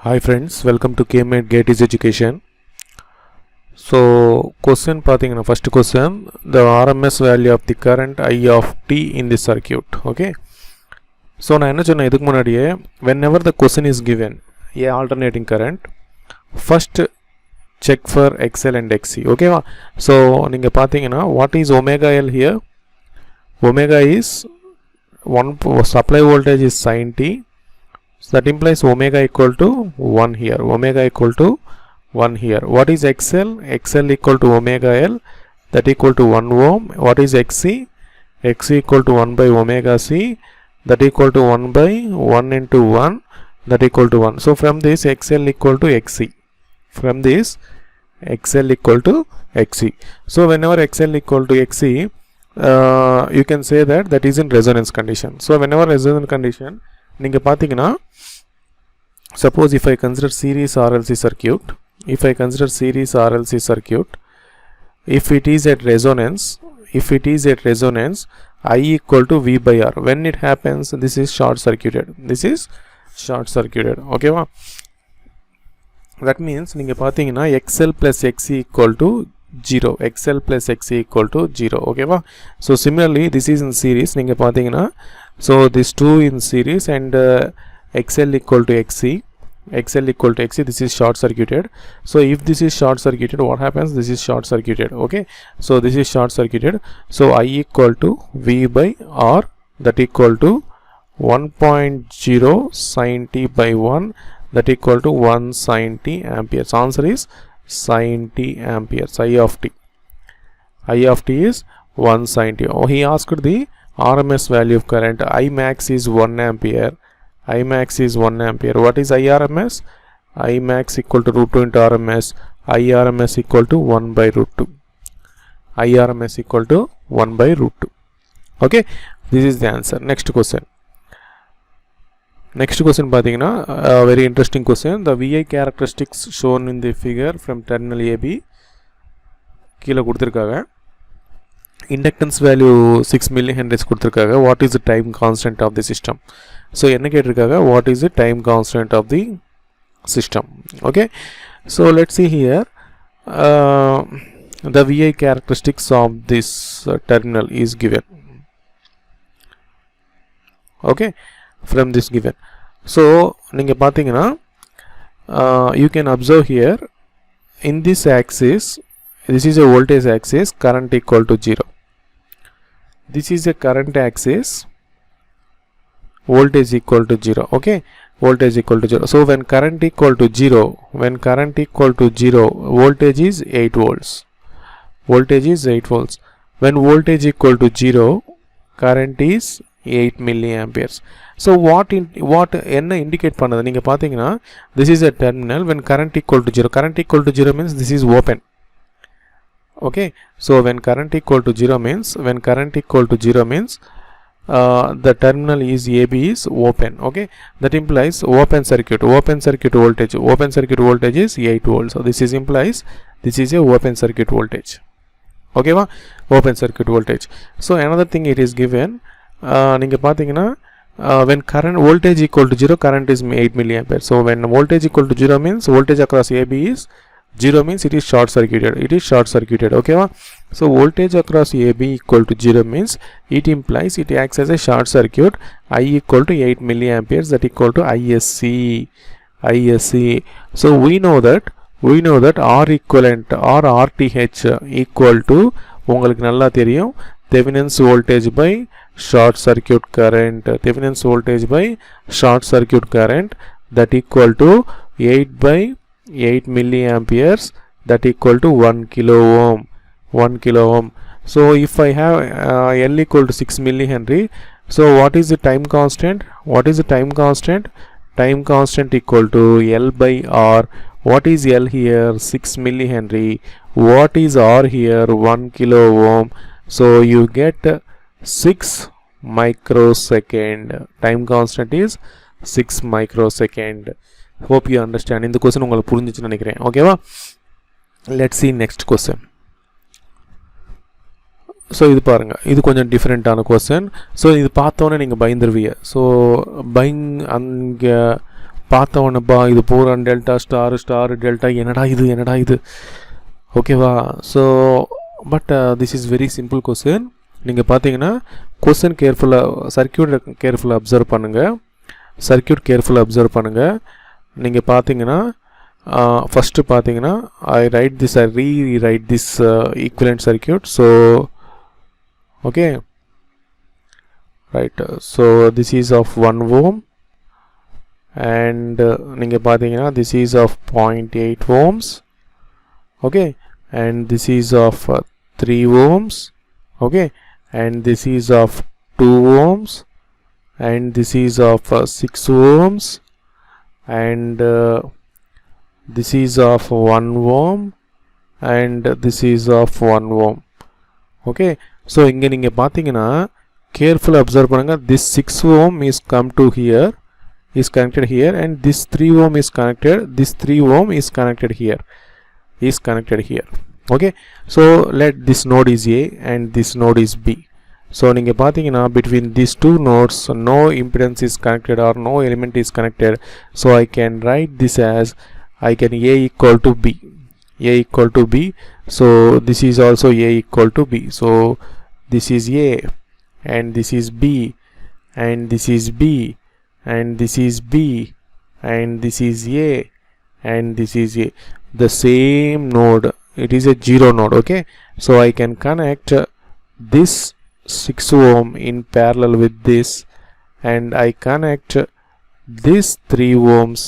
Hi friends, welcome to KMED Gate Education. So question pathina first question, the RMS value of the current I of t in the circuit. Okay, so na enna sonna idhukku munadiye whenever the question is given a alternating current, first check for XL and XC. Okay, so ninga pathina what is omega L here? Omega is one supply voltage is sin t. So that implies omega equal to 1 here. Omega equal to 1 here. What is XL? XL equal to omega L, that equal to 1 ohm. What is XC? XC equal to 1 by omega C, that equal to 1 by 1 into 1, that equal to 1. So from this XL equal to XC. From this XL equal to XC. So whenever XL equal to XC, you can say that is in resonance condition. So whenever resonance condition, ninga pathina, suppose if I consider series RLC circuit, if it is at resonance, I equal to V by R. When it happens, this is short circuited. Okay, va? That means ninga pathina XL plus XC equal to 0. Okay, va? So similarly, this is in series. Ninga pathina, so these two in series and XL equal to XC, this is short circuited. So if this is short circuited, what happens? This is short circuited. Okay, so this is short circuited. So I equal to V by R, that equal to 1.0 sin t by 1, that equal to 1 sin t amperes. Answer is sin t amperes. I of t is 1 sin t. Oh, he asked the RMS value of current. I max is 1 ampere. What is IRMS? I max equal to root 2 into RMS. IRMS equal to 1 by root 2. Okay, this is the answer. Next question pathina, a very interesting question. The VI characteristics shown in the figure from terminal AB kila kuduthirukkaga. Inductance value 6 millihenries kuduthirukkaga. What is the time constant of the system? So enna ketirukkaga, what is the time constant of the system? Okay, so let's see here, the VI characteristics of this terminal is given. Okay, from this given. So ninga pathina, you can observe here in this axis, this is a voltage axis, current equal to 0. This is a current axis, voltage equal to 0. Okay, voltage equal to 0. So when current equal to 0, voltage is 8 volts. When voltage equal to 0, current is 8 milliamperes. So what enna indicate pannadhu neenga pathina, this is a terminal. When current equal to 0, means this is open. Okay, so when current equal to 0 means, the terminal is AB is open. Okay, that implies open circuit voltage is 8 volts. So this implies this is a open circuit voltage. Okay, open circuit voltage. So another thing it is given, ninga pathina, when current voltage equal to 0, current is 8 milliampere. So when voltage equal to 0 means voltage across AB is 0, means it is short circuited. Okay, so voltage across AB equal to 0 means it implies it acts as a short circuit. I equal to 8 milliamperes, that equal to ISC. So we know that R equivalent or RTH equal to ungalku nalla theriyum Thevenin's voltage by short circuit current, that equal to 8 by 8 milliamperes, that equal to 1 kilo ohm. So if I have L equal to 6 millihenry, so what is the time constant? Time constant equal to L by R. What is L here? 6 millihenry. What is R here? 1 kilo ohm. So you get 6 microsecond. Time constant is 6 microsecond. Hope you understand. In the question ungalku purinjichu nenikiren. Okay va? Let's see next question. So இது பாருங்க, இது கொஞ்சம் டிஃபரெண்டான question. So இது பார்த்தோன்னே நீங்கள் பயந்துருவீங்க. So அங்கே பார்த்த உடனேப்பா இது போரான் டெல்டா ஸ்டார் டெல்டா என்னடா இது ஓகேவா. So but this is very simple question. நீங்கள் பார்த்தீங்கன்னா கொஸ்டின் கேர்ஃபுல்லாக சர்க்கியூட் அப்சர்வ் பண்ணுங்கள். நீங்கள் பார்த்தீங்கன்னா ஃபஸ்ட்டு பார்த்தீங்கன்னா ஐ rewrite this equivalent circuit. So okay, right, so this is of 1 ohm and நீங்கள் பார்த்தீங்கன்னா this is of 0.8 ohms, okay, and this is of 3 ohms, okay, and this is of 2 ohms, and this is of 6 ohms, and this is of 1 ohm, and this is of 1 ohm, okay. So இங்கே நீங்கள் பார்த்தீங்கன்னா carefully observe பண்ணுங்க. This 6 ohm is come to here, is connected here, and this 3 ohm is connected, this 3 ohm is connected here, okay. So let this node is A and this node is B. So நீங்கள் பார்த்தீங்கன்னா between these two nodes no impedance is connected or no element is connected. So I can write this as A equal to B. So this is also A equal to B. So this is A and this is B and this is B and this is B and this is A and this is A. The same node, it is a 0 node, okay. So I can connect this 6 ohm in parallel with this, and I connect this 3 ohms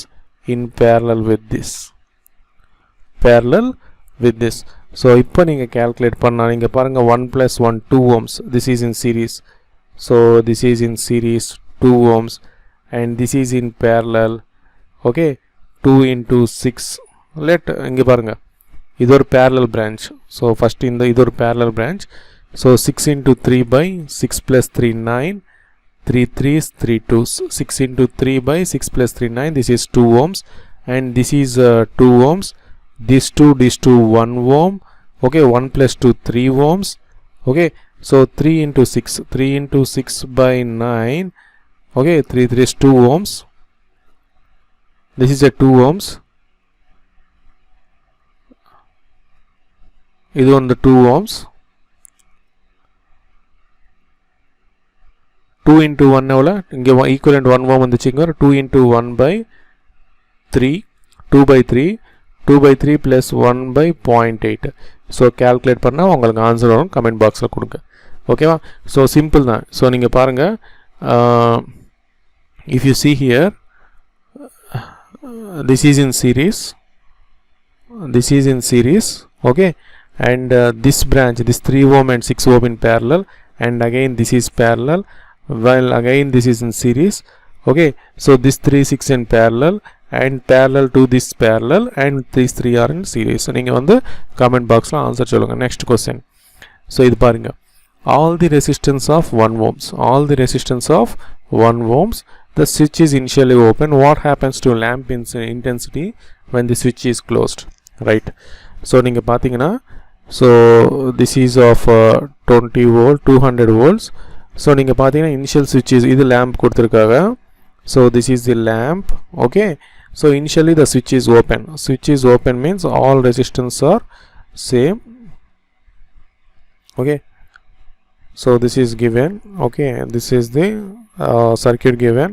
in parallel with this. So இப்போ நீங்க calculate பண்ணா நீங்க பாருங்க 1 plus 1 2 ohms, this is in series, so this is in series 2 ohms and this is in parallel, okay, 2 into 6. let இங்க பாருங்க இது ஒரு parallel branch. so first இந்த இது ஒரு parallel branch. so 6 into 3 by 6 plus 3 9, 3 3s 3 2s, 6 into 3 by 6 plus 3 9, this is 2 ohms and this is 2 ohms, this 2 1 ohm, okay, 1 plus 2 3 ohms, okay. So 3 into 6 by 9, okay, 3 is 2 ohms, this is a 2 ohms, இது on the 2 ohms, 2 into 1 எவ்வளோ இங்கே equivalent 1 ohm வந்துச்சுங்க. 2 into 1 by 3, 2 by 3 plus 1 by 0.8. So calculate பண்ணால் உங்களுக்கு answer வரும், comment பாக்ஸில் கொடுங்க, ஓகேவா. ஸோ சிம்பிள் தான். ஸோ நீங்கள் பாருங்கள், if you see here, this is in series, okay, and this branch, this 3 ohm and 6 ohm in parallel, and again this is parallel, while again this is in series, okay. So this 3 6 in parallel and parallel to this parallel, and these 3 are in series. So நீங்கள் வந்து comment boxல answer சொல்லுங்க. next question. so இது பாருங்க, all the resistance of 1 ohms, the switch is initially open. what happens to lamp intensity when the switch is closed, right? so நீங்கள் பார்த்தீங்கன்னா, so this is of 20 volt 200 volts. so நீங்கள் பார்த்தீங்கன்னா initial switch is இது lamp கொடுத்திருக்காங்க. so this is the lamp, okay. so initially the switch is open means all resistance are same, okay. so this is given, okay, this is the circuit given,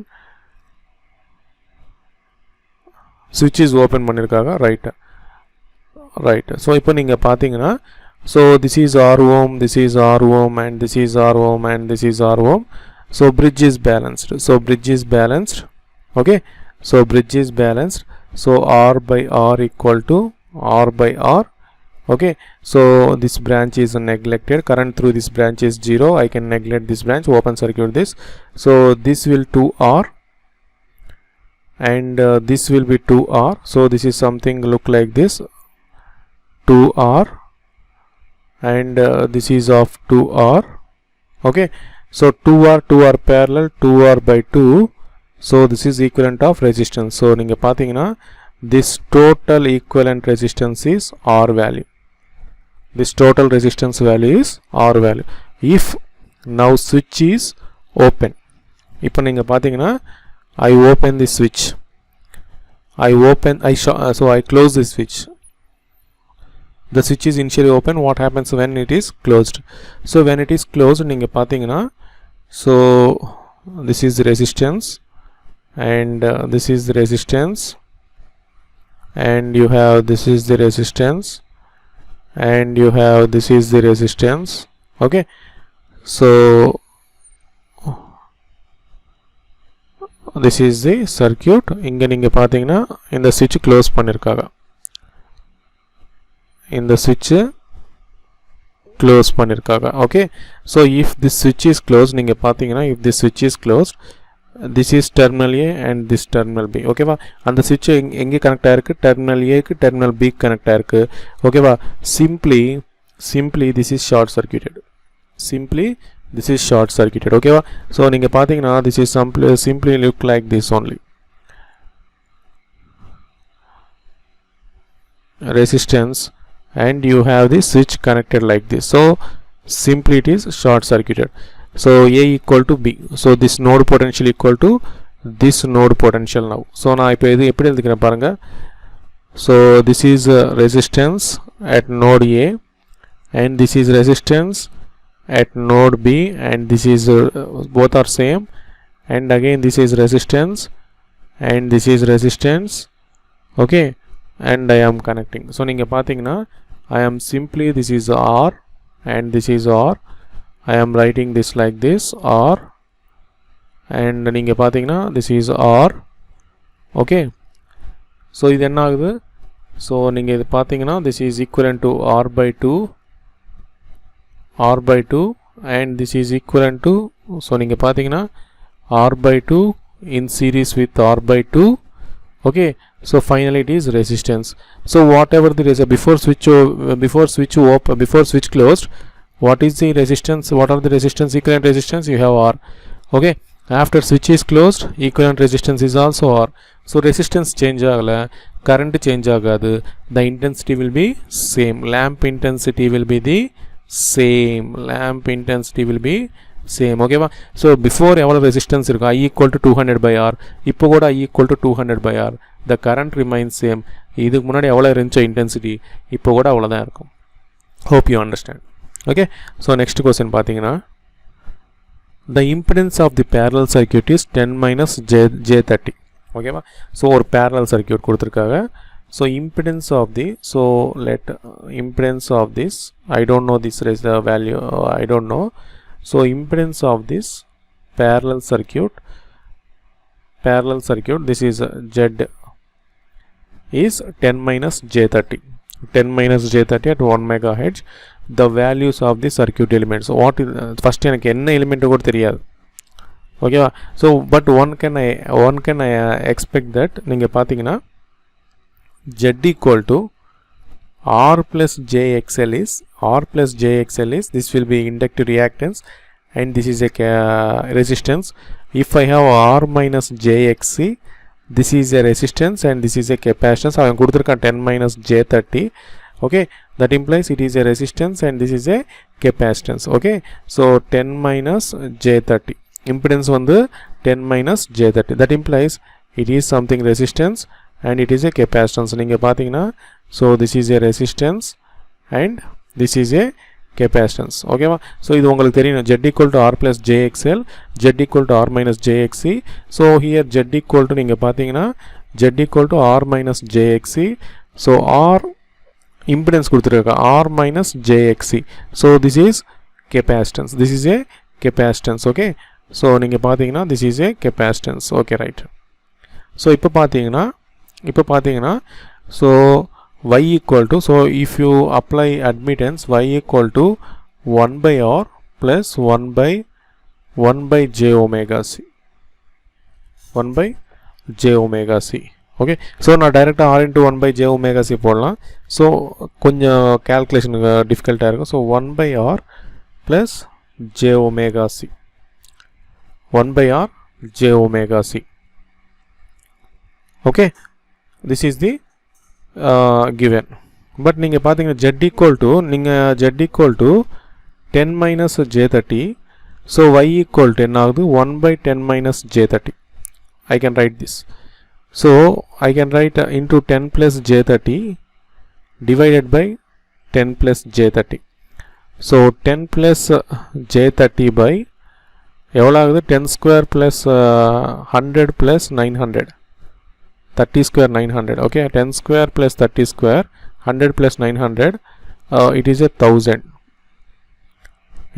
switch is open பண்ணிருக்காங்க, right. so இப்போ நீங்க பாத்தீங்கன்னா, so this is R ohm, this is R ohm, and this is R ohm, and this is R ohm. so bridge is balanced, okay. so bridge is balanced, so R by R equal to R by R, okay. so this branch is neglected, current through this branch is 0, I can neglect this branch, open circuit this. so this will 2R and this will be 2R. so this is something look like this, 2R, and this is of 2R, okay. so 2R parallel, 2R by 2, so this is equivalent of resistance. so நீங்க பாத்தீங்கன்னா this total equivalent resistance is R value, this total resistance value is R value if now switch is open. இப்போ நீங்க பாத்தீங்கன்னா I open the switch, I open, so I close the switch. The switch is initially open. What happens when it is closed? So when it is closed, ninga pathina, so this is the resistance, and this is the resistance, and you have this is the resistance, and you have this is the resistance. Okay, so this is the circuit. Inga ninga pathina in the switch close pannirkaga, in the switch close pannirkaga. Okay, so if this switch is closed, ninga pathina, if this switch is closed, this is terminal A and this terminal B. Okay va, and the switch enge connect aayirukku, terminal A ku terminal B connect aayirukku. Okay va, simply this is short circuited, simply this is short circuited. Okay va, so ninga pathina this is simply look like this only. Resistance, and you have the switch connected like this, so simply it is short circuited. So A equal to B, so this node potential equal to this node potential now. So na ipo idu eppadi eludikren parunga. So this is resistance at node A, and this is resistance at node B, and this is both are same, and again this is resistance, and this is resistance. Okay, and I am connecting. So ninga pathina I am simply, this is R and this is R. I am writing this like this, R, and ninga pathina this is R. Okay, so idu enna agudhu, so ninga idu pathina this is equivalent to R by 2, R by 2, and this is equivalent to, so ninga pathina R by 2 in series with R by 2. Okay, so finally it is resistance. So whatever the before switch closed, what is the resistance, what are the resistance, equivalent resistance, you have R. Okay, after switch is closed, equivalent resistance is also R. So resistance change agala, current change agadu, the intensity will be same, lamp intensity will be the same, lamp intensity will be same. Okay va, so before evlo resistance irukku, I equal to 200 by R, ipo kuda I equal to 200 by R, the current remains same. Idhukku munadi evlo irundha intensity, ipo kuda avladha irukum. Hope you understand. Okay, so next question pathina, the impedance of the parallel circuit is 10 minus j30. Okay va, so or parallel circuit kuduthirukkaga, so impedance of the, so let impedance of this, I don't know this is the value, I don't know. So impedance of this parallel circuit, this is Z is 10 minus j30, 10 minus j30 at 1 megahertz. The values of the circuit elements, what is first enakku enna element kuda theriyadu. Okay, so but one can expect that ninga pathina Z equal to R plus jXL is, this will be inductive reactance, and this is a resistance. If I have R minus jXC, this is a resistance and this is a capacitance. I am good 10 minus j30. Okay, that implies it is a resistance and this is a capacitance. Okay, so 10 minus j30, impedance on the 10 minus j30, that implies it is something resistance and it is a capacitance. Ninga pathina, so this is a resistance and this is a capacitance. Okay va, so idu ungalku theriyum, Z equal to R plus jXL, Z equal to R minus jXC. So here Z equal to ninga pathina Z equal to R minus jXC. So R impedance kuduthirukka R minus jXC, so this is capacitance, this is a capacitance. Okay, so ninga pathina this is a capacitance. Okay, right. So ipo pathina so y equal to, so if you apply admittance, y equal to 1 by R plus 1 by j omega c, 1 by j omega c. Okay, so now direct R into 1 by j omega c போடலாம். So கொஞ்சம் calculation difficult இருக்கும். So 1 by R plus j omega c, 1 by R j omega c. Okay, this is the given. But நீங்க பாத்தீங்கன்னா Z equal to 10 minus j30. So y equal to என்ன ஆகுது 1 by 10 minus j30. I can write this. So I can write into 10 plus j30 divided by 10 plus j30. So 10 plus j30 by எவ்வளோ ஆகுது 10 square plus 100 plus 900 30 square 900. Okay, 10 square plus 30 square 100 plus 900 it is a 1000.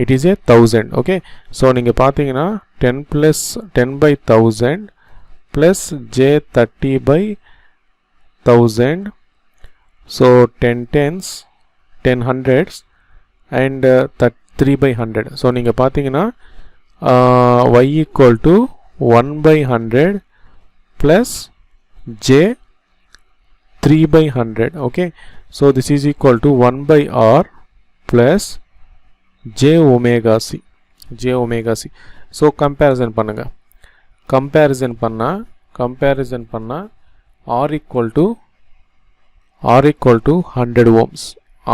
It is a 1000. Okay, so நீங்கள் பார்த்தீங்கன்னா 10 plus 10 by 1000 plus j30 by 1000. So 10 tens 10 hundreds and 3 by 100. So நீங்கள் பார்த்தீங்கன்னா y equal to 1 by 100 plus j 3 by 100. Okay, so this is equal to 1 by r plus j omega c. So comparison பண்ணுங்க. comparison பண்ணா r equal to 100 ohms.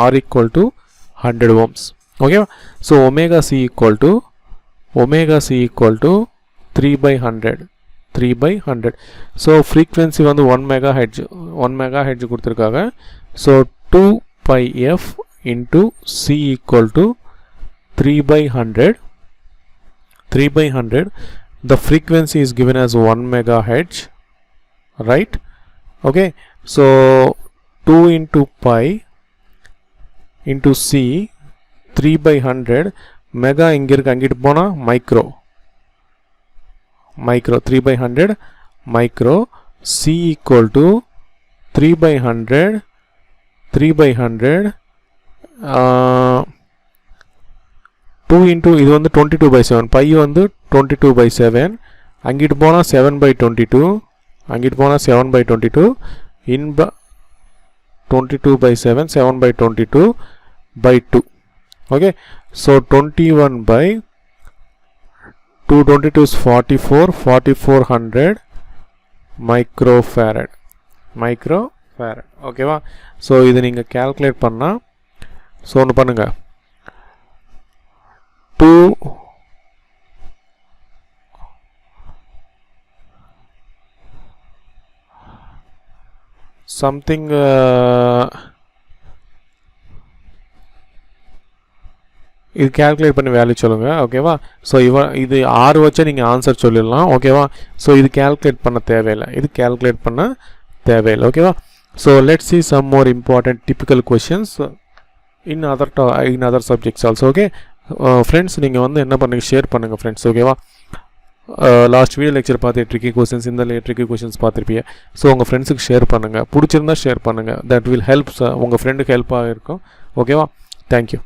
r equal to 100 ohms. Okay, so omega c equal to 3 by 100. So frequency வந்து 1 megahertz கொடுத்திருக்காங்க. So 2 pi f into c equal to 3 by 100. The frequency is given as 1 megahertz, right? Okay, so 2 into pi into c 3 by 100. Mega இங்க இருக்கு அங்கிட்டு போனா micro 3 by 100 micro. C equal to 3 by 100 2 into இது வந்து 22 by 7 pi வந்து 22 by 7 அங்கிட்டு போனா 7 by 22 அங்கிட்டு போனா 7 by 22 in 22 by 7 7 by 22 by 2. Okay, so 21 by 222 is 4400 microfarad. Okay வா? So இது நீங்க calculate பண்ணா so ஒன்று பண்ணுங்க 2 something இது calculate பண்ணி வேல்யூ சொல்லுங்க. ஓகேவா? ஸோ இது 6 வச்சா நீங்கள் ஆன்சர் சொல்லிடலாம். ஓகேவா? ஸோ இது calculate பண்ண தேவையில்லை. ஓகேவா? So let's see some more important typical questions in other subjects also. Okay friends, நீங்கள் வந்து என்ன பண்ணுங்க, ஷேர் பண்ணுங்கள் ஃப்ரெண்ட்ஸ். ஓகேவா? லாஸ்ட் வீடியோ லெக்சர் பார்த்து ட்ரிக்கி கொஸ்டின்ஸ், இந்த ட்ரிக்கி கொஸ்டின்ஸ் பார்த்துருப்பீங்க. ஸோ உங்கள் ஃப்ரெண்ட்ஸுக்கு ஷேர் பண்ணுங்கள். பிடிச்சிருந்தா ஷேர் பண்ணுங்கள். தட் வில் ஹெல்ப்ஸ், உங்கள் ஃப்ரெண்டுக்கு ஹெல்ப்பாக இருக்கும். ஓகேவா? தேங்க்யூ.